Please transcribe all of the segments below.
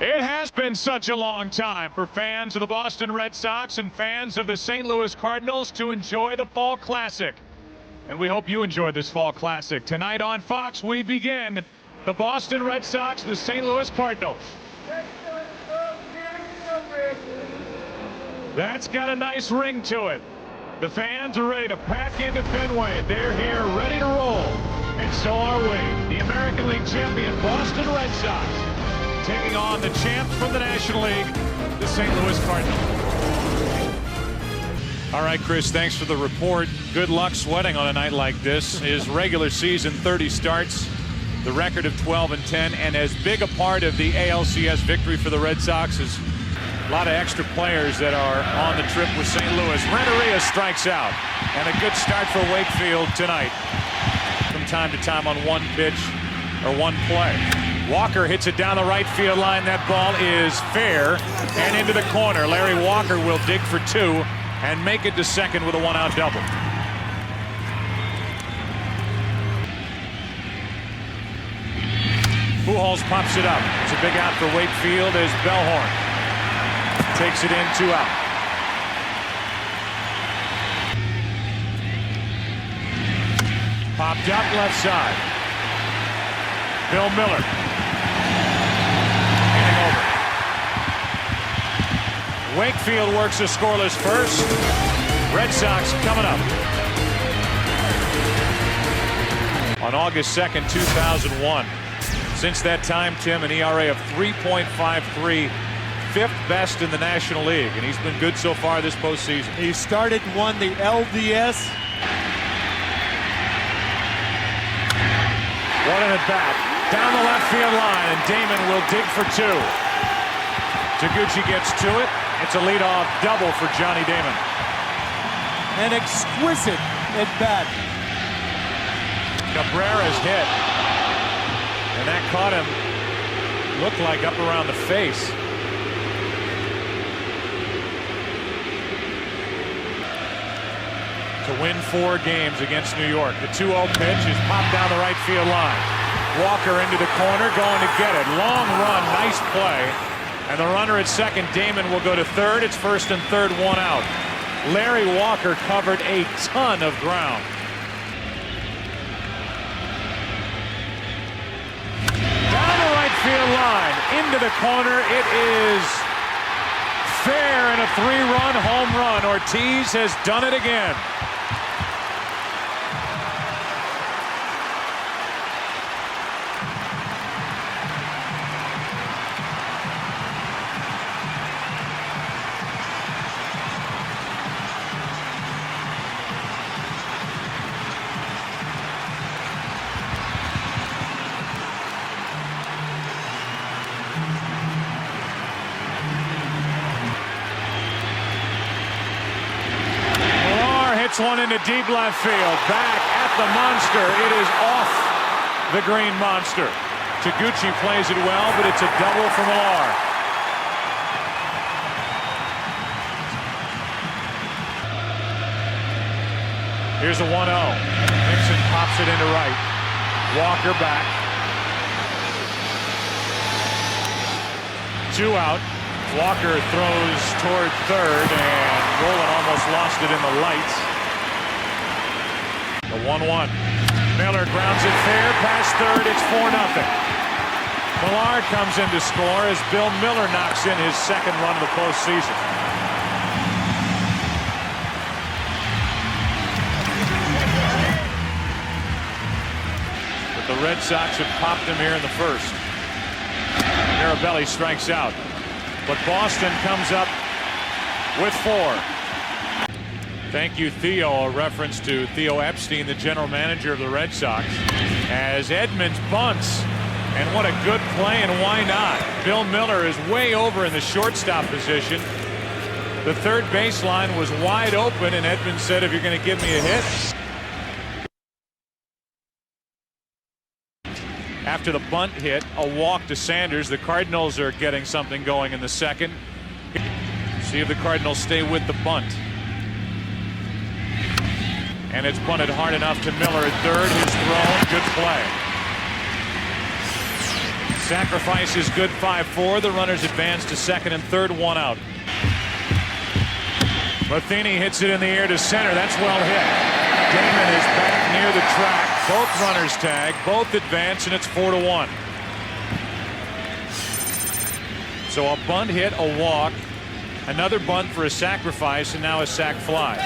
It has been such a long time for fans of the Boston Red Sox and fans of the St. Louis Cardinals to enjoy the Fall Classic. And we hope you enjoy this Fall Classic. Tonight on Fox, we begin the Boston Red Sox, the St. Louis Cardinals. That's got a nice ring to it. The fans are ready to pack into Fenway. They're here ready to roll. And so are we. The American League champion Boston Red Sox taking on the champs from the National League, the St. Louis Cardinals. All right, Chris, thanks for the report. Good luck sweating on a night like this. His regular season 30 starts, the record of 12-10, and as big a part of the ALCS victory for the Red Sox is a lot of extra players that are on the trip with St. Louis. Renteria strikes out, and a good start for Wakefield tonight. From time to time on one pitch or one play. Walker hits it down the right field line. That ball is fair and into the corner. Larry Walker will dig for two and make it to second with a one-out double. Pujols pops it up. It's a big out for Wakefield as Bellhorn takes it in, 2 out. Popped up left side. Bill Miller. Inning over. Wakefield works a scoreless first. Red Sox coming up. On August 2nd, 2001. Since that time, Tim, an ERA of 3.53. 5th best in the National League, and he's been good so far this postseason. He started and won the LDS. What an at-bat. Down the left field line, and Damon will dig for two. Taguchi gets to it. It's a leadoff double for Johnny Damon. An exquisite at-bat. Cabrera's hit. And that caught him, looked like up around the face. To win 4 games against New York. The 2-0 pitch is popped down the right field line. Walker into the corner, going to get it. Long run, nice play. And the runner at second, Damon, will go to third. It's first and third, 1 out. Larry Walker covered a ton of ground. Down the right field line, into the corner. It is fair and a 3-run home run. Ortiz has done it again. One into deep left field. Back at the monster. It is off the green monster. Taguchi plays it well, but it's a double for Millar. Here's a 1-0. Nixon pops it into right. Walker back. 2 out. Walker throws toward third, and Rolen almost lost it in the lights. The 1-1. Miller grounds it fair past third. It's 4-0. Millar comes in to score as Bill Miller knocks in his second run of the postseason. But the Red Sox have popped him here in the first. Mirabelli strikes out. But Boston comes up with 4. Thank you, Theo, a reference to Theo Epstein, the general manager of the Red Sox, as Edmonds bunts. And what a good play, and why not? Bill Miller is way over in the shortstop position. The third baseline was wide open, and Edmonds said, if you're going to give me a hit. After the bunt hit, a walk to Sanders. The Cardinals are getting something going in the second. See if the Cardinals stay with the bunt. And it's bunted hard enough to Miller at third. His throw, good play. Sacrifice is good, 5-4. The runners advance to second and third, one out. Matheny hits it in the air to center. That's well hit. Damon is back near the track. Both runners tag, both advance, and it's 4-1. So a bunt hit, a walk, another bunt for a sacrifice, and now a sac fly.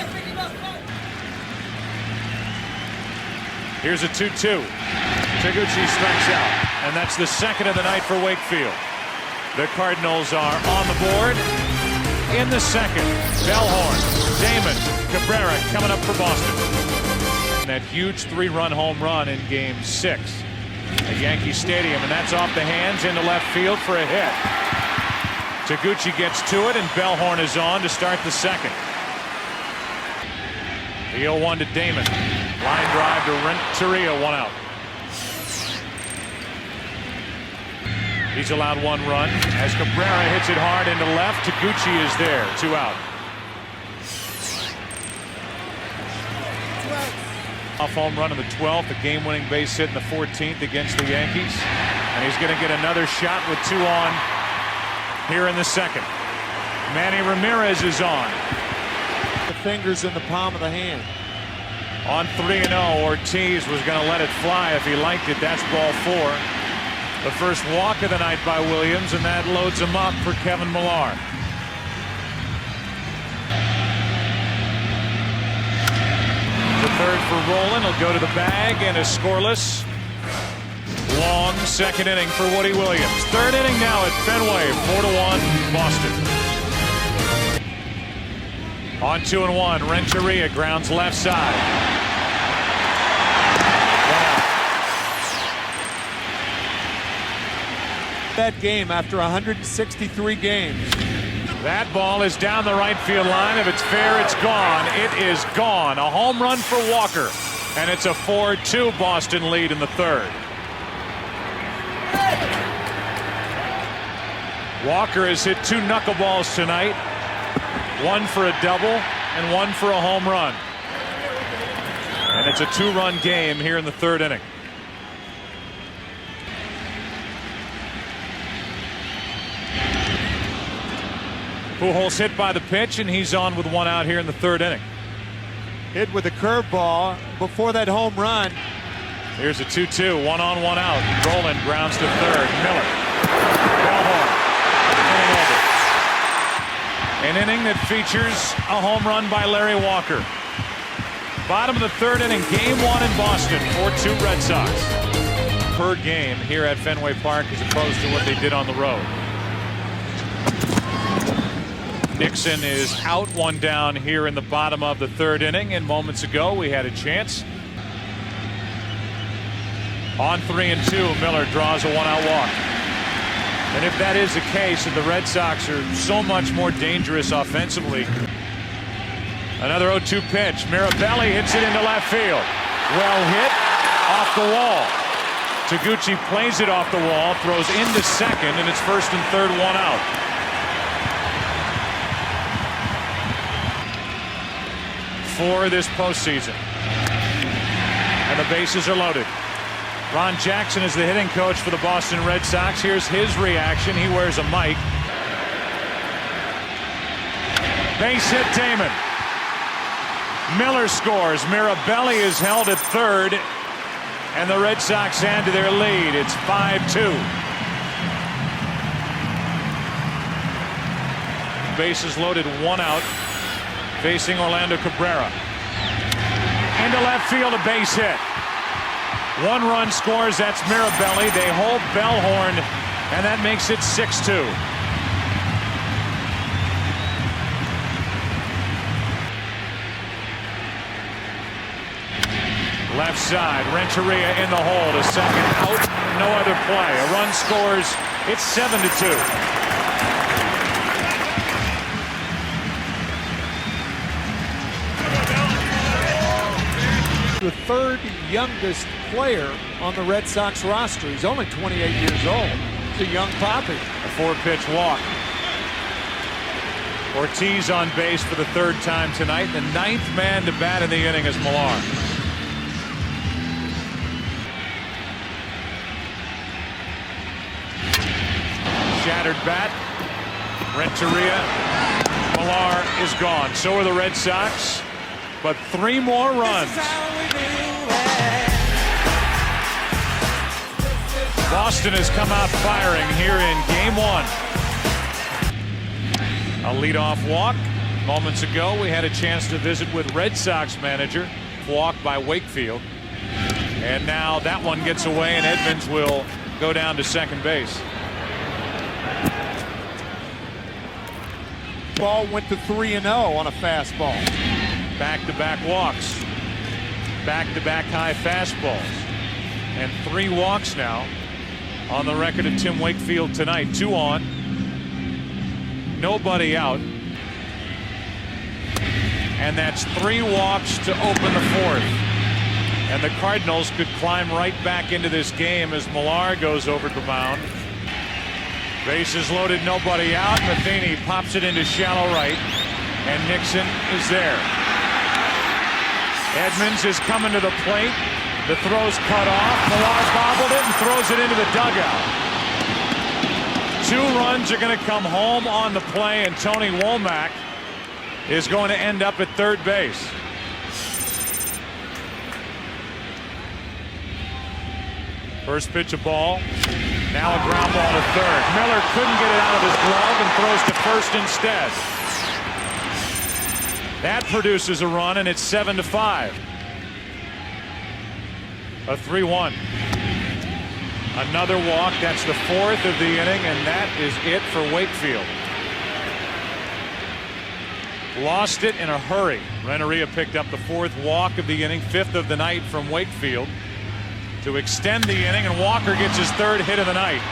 Here's a 2-2. Taguchi strikes out, and that's the second of the night for Wakefield. The Cardinals are on the board in the second. Bellhorn, Damon, Cabrera coming up for Boston. That huge 3-run home run in Game 6 at Yankee Stadium, and that's off the hands into left field for a hit. Taguchi gets to it, and Bellhorn is on to start the second. The 0-1 to Damon. Line drive to Renteria, one out. He's allowed one run as Cabrera hits it hard into left. Taguchi is there, 2 out. Off home run in the 12th, a game-winning base hit in the 14th against the Yankees, and he's going to get another shot with 2 on here in the second. Manny Ramirez is on. The fingers in the palm of the hand. On 3-0, Ortiz was going to let it fly if he liked it. That's ball 4. The first walk of the night by Williams, and that loads him up for Kevin Millar. The third for Rolen. He'll go to the bag, and a scoreless. Long second inning for Woody Williams. Third inning now at Fenway, 4-1 Boston. On 2-1, Renteria grounds left side. That game after 163 games. That ball is down the right field line. If it's fair, it's gone. It is gone. A home run for Walker, and it's a 4-2 Boston lead in the third. Walker has hit 2 knuckleballs tonight, 1 for a double and 1 for a home run, and it's a 2-run game here in the third inning. Pujols hit by the pitch, and he's on with 1 out here in the third inning. Hit with a curveball before that home run. Here's a 2-2, 1 on, 1 out. Rolen grounds to third. Miller. Bellhorn. Inning over. An inning that features a home run by Larry Walker. Bottom of the third inning, game 1 in Boston, 4-2 Red Sox. Per game here at Fenway Park as opposed to what they did on the road. Nixon is out, 1 down here in the bottom of the third inning, and moments ago we had a chance. On 3-2, Miller draws a 1-out walk. And if that is the case, and the Red Sox are so much more dangerous offensively. Another 0-2 pitch. Mirabelli hits it into left field. Well hit, off the wall. Taguchi plays it off the wall, throws into second, and it's first and third, 1 out. For this postseason. And the bases are loaded. Ron Jackson is the hitting coach for the Boston Red Sox. Here's his reaction. He wears a mic. Base hit, Damon. Miller scores. Mirabelli is held at third, and the Red Sox add to their lead. It's 5-2. Bases loaded, 1 out. Facing Orlando Cabrera. Into left field, a base hit. 1 run scores, that's Mirabelli. They hold Bellhorn, and that makes it 6-2. Left side, Renteria in the hole to second, out, no other play. A run scores, it's 7-2. The third youngest player on the Red Sox roster. He's only 28 years old. He's a young poppy. A 4-pitch walk. Ortiz on base for the 3rd time tonight. The 9th man to bat in the inning is Millar. Shattered bat. Renteria. Millar is gone. So are the Red Sox. But 3 more runs. Boston has come out firing here in game 1. A leadoff walk. Moments ago, we had a chance to visit with Red Sox manager. Walk by Wakefield. And now that one gets away, and Edmonds will go down to second base. Ball went to 3-0 on a fastball. Back-to-back walks. Back-to-back high fastballs. And 3 walks now on the record of Tim Wakefield tonight. 2 on. Nobody out. And that's 3 walks to open the 4th. And the Cardinals could climb right back into this game as Millar goes over the mound. Bases loaded, nobody out. Matheny pops it into shallow right. And Nixon is there. Edmonds is coming to the plate. The throw's cut off. Millar bobbled it and throws it into the dugout. 2 runs are going to come home on the play, and Tony Womack is going to end up at third base. First pitch a ball. Now a ground ball to third. Miller couldn't get it out of his glove and throws to first instead. That produces a run, and it's 7-5. A 3-1. Another walk. That's the 4th of the inning, and that is it for Wakefield. Lost it in a hurry. Renteria picked up the 4th walk of the inning, 5th of the night from Wakefield to extend the inning, and Walker gets his 3rd hit of the night.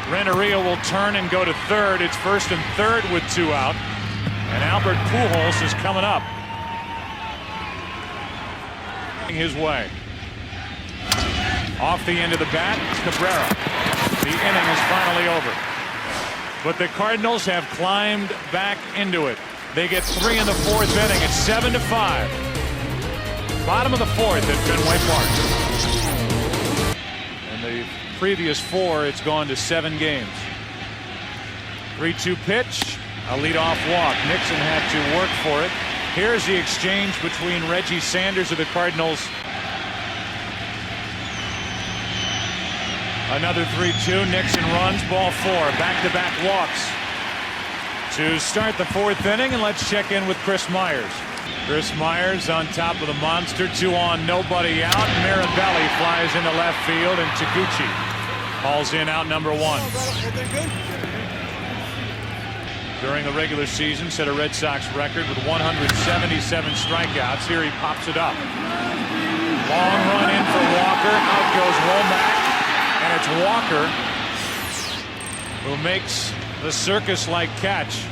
Renteria will turn and go to third. It's 1st and 3rd with 2 out, and Albert Pujols is coming up. His way. Off the end of the bat, Cabrera. The inning is finally over. But the Cardinals have climbed back into it. They get 3 in the 4th inning. It's 7-5. Bottom of the 4th at Fenway Park. And the previous 4, it's gone to 7 games. 3-2 pitch, a leadoff walk. Nixon had to work for it. Here's the exchange between Reggie Sanders of the Cardinals. Another 3-2. Nixon runs, ball 4. Back-to-back walks to start the 4th inning, and let's check in with Chris Myers. Chris Myers on top of the monster. 2 on, nobody out. Mirabelli flies into left field, and Taguchi hauls in out number 1. During the regular season, set a Red Sox record with 177 strikeouts. Here he pops it up. Long run in for Walker. Out goes Womack. And it's Walker who makes the circus-like catch.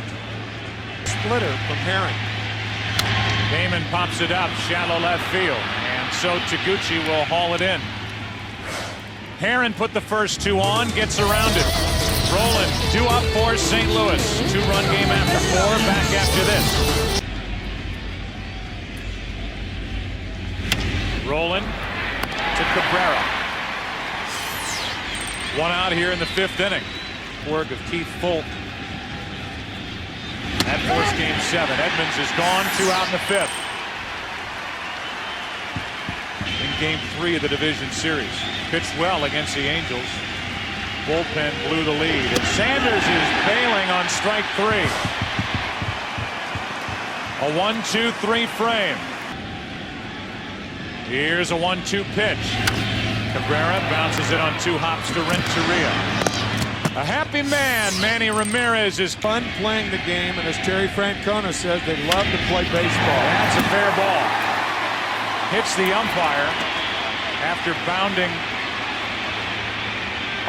Splitter from Herring. Damon pops it up, shallow left field. And so Taguchi will haul it in. Herring put the first 2 on, gets around it. Rolling, 2 up for St. Louis. 2-run game after 4, back after this. Rolling to Cabrera. 1 out here in the 5th inning. Work of Keith Fulk. That forced game 7. Edmonds is gone, 2 out in the 5th. In game 3 of the division series. Pitched well against the Angels. Bullpen blew the lead. And Sanders is bailing on strike 3. A 1-2-3 frame. Here's a 1-2 pitch. Cabrera bounces it on 2 hops to Renteria. A happy man, Manny Ramirez, is fun playing the game, and as Terry Francona says, they love to play baseball. That's a fair ball. Hits the umpire after bounding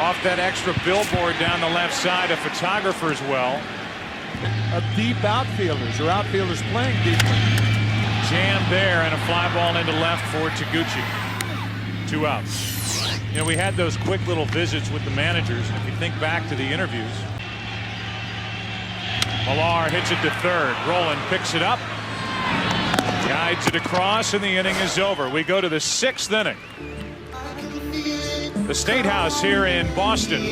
off that extra billboard down the left side of photographer's well. Of deep outfielders, or outfielders playing deeply. Jammed there, and a fly ball into left for Taguchi. 2 outs. You know, we had those quick little visits with the managers. If you think back to the interviews, Millar hits it to third. Rowland picks it up, guides it across, and the inning is over. We go to the 6th inning. The State House here in Boston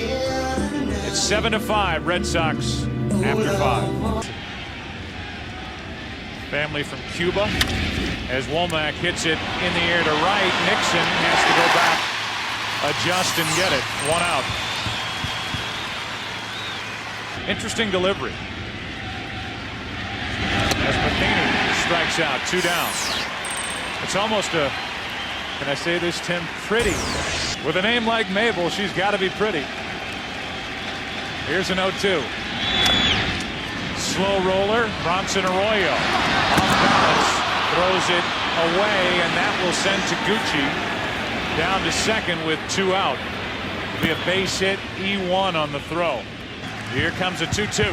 It's 7-5, Red Sox after 5. Family from Cuba. As Womack hits it in the air to right, Nixon has to go back, adjust and get it. 1 out. Interesting delivery. As Matheny strikes out, 2 down. It's almost a, can I say this, Tim, pretty. With a name like Mabel, she's got to be pretty. Here's an 0-2. Slow roller, Bronson Arroyo. Off balance, throws it away, and that will send Taguchi down to second with 2 out. It'll be a base hit, E1 on the throw. Here comes a 2-2.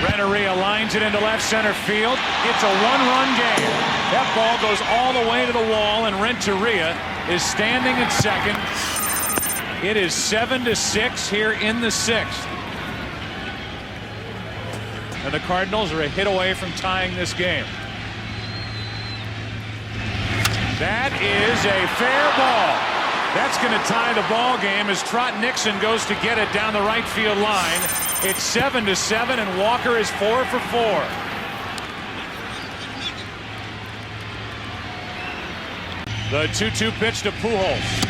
Renteria lines it into left center field. It's a 1-run game. That ball goes all the way to the wall, and Renteria is standing at second. It is 7-6 here in the 6th. And the Cardinals are a hit away from tying this game. That is a fair ball. That's going to tie the ball game as Trot Nixon goes to get it down the right field line. It's 7-7, and Walker is 4 for 4. The 2-2 pitch to Pujols.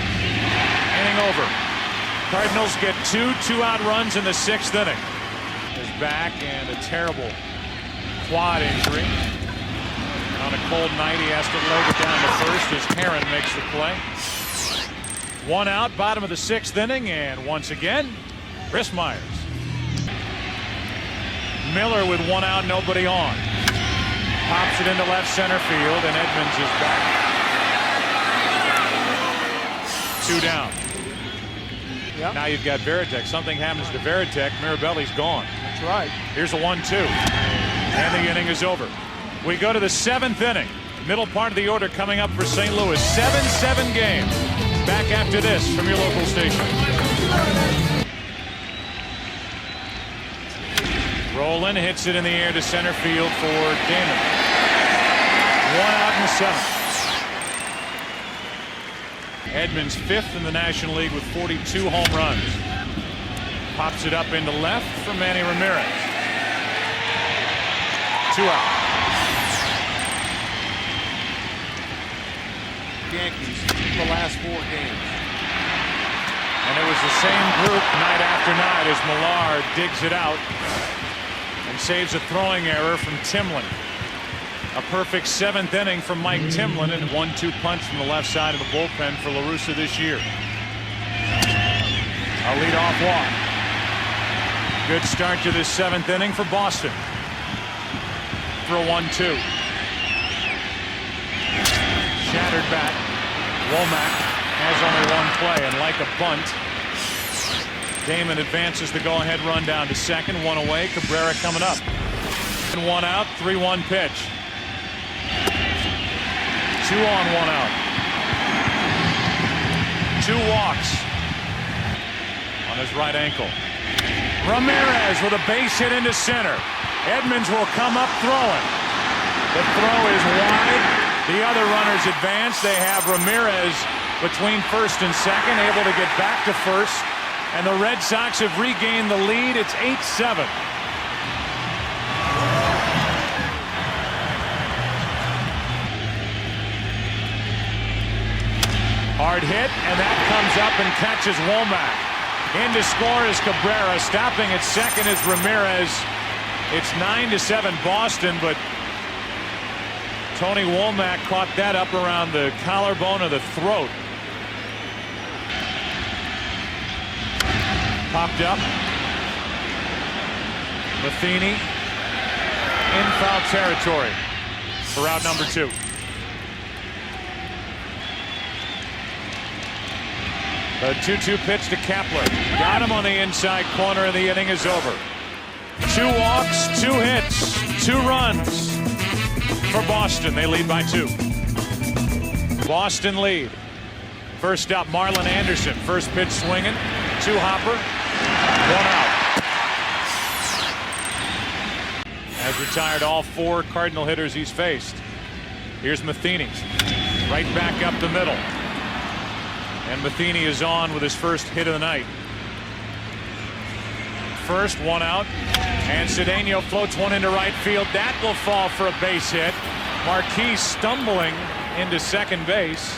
Inning over. Cardinals get 2 2-out runs in the 6th inning. His back and a terrible quad injury. On a cold night, he has to leg it down to first as Herron makes the play. 1 out, bottom of the 6th inning, and once again, Chris Myers. Miller with 1 out, nobody on. Pops it into left center field, and Edmonds is back. 2 down. Yep. Now you've got Veritek. Something happens to Veritek, Mirabelli's gone. That's right. Here's a 1-2. And the inning is over. We go to the 7th inning. Middle part of the order coming up for St. Louis. 7-7 game. Back after this from your local station. Roland hits it in the air to center field for Damon. 1 out in the 7th. Edmonds 5th in the National League with 42 home runs. Pops it up into left for Manny Ramirez. 2 out. Yankees the last 4 games. And it was the same group night after night as Millard digs it out and saves a throwing error from Timlin. A perfect 7th inning from Mike Timlin, and 1-2 punch from the left side of the bullpen for La Russa this year. A leadoff walk. Good start to this 7th inning for Boston. For a 1-2. Shattered bat. Womack has only 1 play, and like a bunt, Damon advances the go-ahead run down to second. 1 away. Cabrera coming up. And 1 out. 3-1 pitch. 2 on, 1 out. 2 walks on his right ankle. Ramirez with a base hit into center. Edmonds will come up throwing. The throw is wide. The other runners advance. They have Ramirez between first and second, able to get back to first. And the Red Sox have regained the lead. It's 8-7. Hard hit, and that comes up and catches Womack. In to score is Cabrera. Stopping at second is Ramirez. It's 9-7 Boston, but Tony Womack caught that up around the collarbone of the throat. Popped up. Matheny in foul territory for out number 2. A 2-2 pitch to Kepler. Got him on the inside corner, and the inning is over. 2 walks, 2 hits, 2 runs for Boston. They lead by 2. Boston lead. First up, Marlon Anderson. First pitch swinging. 2 hopper. 1 out. Has retired all 4 Cardinal hitters he's faced. Here's Matheny. Right back up the middle. And Matheny is on with his first hit of the night. first, one out. And Cedeno floats one into right field. That will fall for a base hit. Marquis stumbling into second base.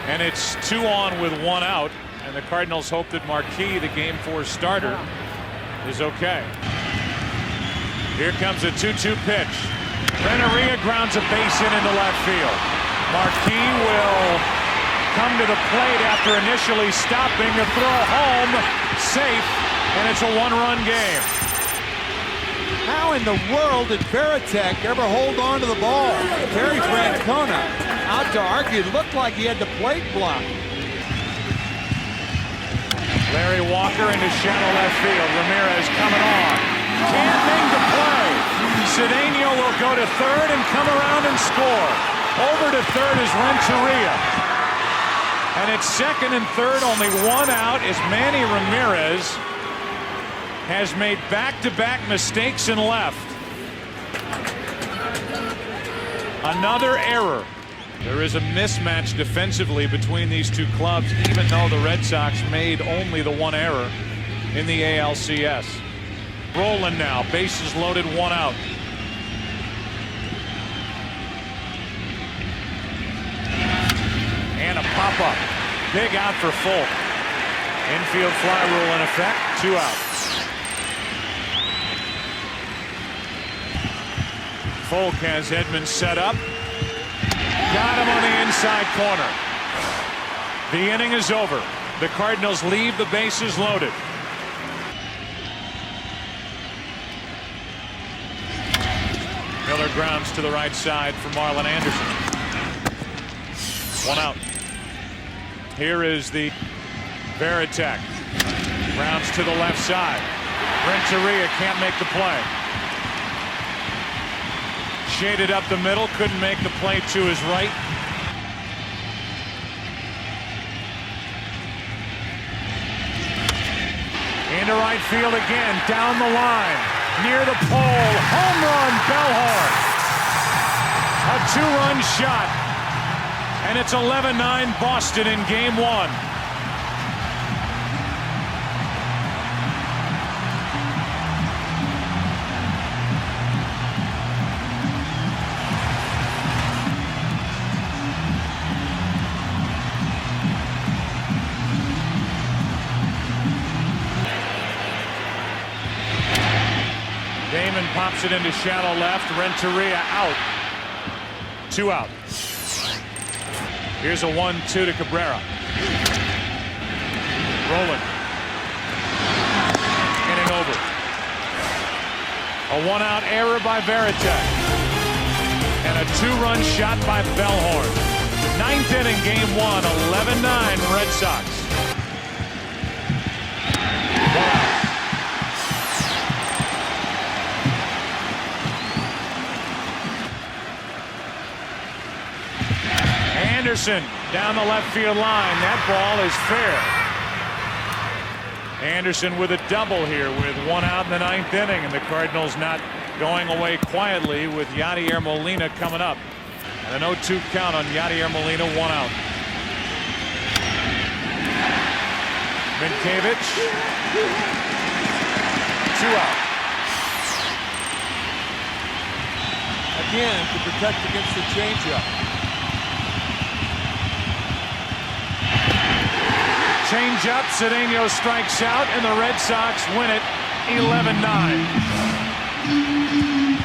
And it's 2 on with 1 out. And the Cardinals hope that Marquis, the Game 4 starter, is okay. Here comes a 2-2 pitch. Renteria grounds a base hit into left field. Marquis will come to the plate after initially stopping to throw home, safe, and it's a 1-run game. How in the world did Veritek ever hold on to the ball? Terry Francona out to argue. It looked like he had the plate blocked. Larry Walker into shallow left field. Ramirez coming on. Can't make the play. Cedeno will go to third and come around and score. Over to third is Renteria. And it's second and third, only 1 out as Manny Ramirez has made back-to-back mistakes in left. Another error. There is a mismatch defensively between these two clubs, even though the Red Sox made only the 1 error in the ALCS. Rolling now, bases loaded, 1 out. And a pop-up. Big out for Folk. Infield fly rule in effect, 2 out. Folk has Edmonds set up. Got him on the inside corner. The inning is over. The Cardinals leave the bases loaded. Miller grounds to the right side for Marlon Anderson. 1 out. Here is the Veritek. Grounds to the left side. Renteria can't make the play. Shaded up the middle, couldn't make the play to his right. Into right field again, down the line, near the pole, home run, Bellhorn. A 2-run shot, and it's 11-9 Boston in Game 1. Damon pops it into shallow left. Renteria out. 2 out. Here's a 1-2 to Cabrera. Rolling. Inning over. A 1-out error by Veritek. And a 2-run shot by Bellhorn. 9th inning, Game 1, 11-9 Red Sox. 1 out. Anderson down the left field line. That ball is fair. Anderson with a double here with 1 out in the 9th inning, and the Cardinals not going away quietly with Yadier Molina coming up. And an 0-2 count on Yadier Molina, 1 out. Minkiewicz, 2 out. Again, to protect against the changeup. Change up, Cedeno strikes out, and the Red Sox win it 11-9.